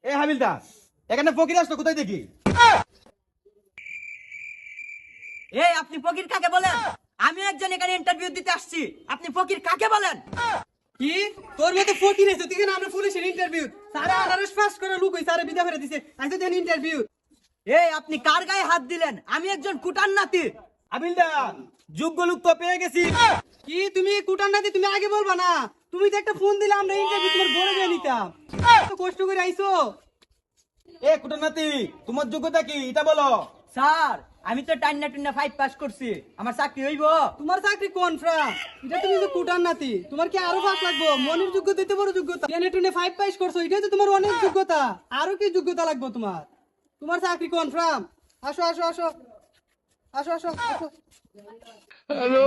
এ হাবিলদার, এখানে ফকির আসতো কোথায় দেখি? এই আপনি ফকির কাকে বলেন? আমি একজন এখানে ইন্টারভিউ দিতে আসছি, আপনি ফকির কাকে বলেন? কি তোর মতো ফকির এসে তুই কেন আমরা পুলিশের ইন্টারভিউ সারা 18 পাস করে লোক সারা বিদা ফেরে দিছে আইছো দেন ইন্টারভিউ। এই আপনি কার গায়ে হাত দিলেন? আমি একজন কুটার নাতি। হাবিলদার, যোগ্য লোক তো পেয়ে গেছি। কি তুমি কুটার নাতি? তুমি আগে বলবা না? তুমি তো একটা ফোন দিলে আমরা ইন্টারভিউ তোমার ঘরে দিয়ে নিতাম। এত কষ্ট করে আইছো। এ কুটার নাতি, তোমার যোগ্যতা কি এটা বলো? স্যার, আমি তো টান্না টুন্না 5 পাস করছি, আমার চাকরি হইব? তোমার চাকরি কনফার্ম। এটা তুমি তো কুটার নাতি, তোমার কি আরো পাস লাগবো? মনের যোগ্যতা দিতে বড় যোগ্যতা। টেনে টুনে 5 পাস করছো, এটাই তো তোমার অনেক যোগ্যতা। আরো কি যোগ্যতা লাগবে তোমার? তোমার চাকরি কনফার্ম। আসো আসো আসো আসো আসো আসো। হ্যালো।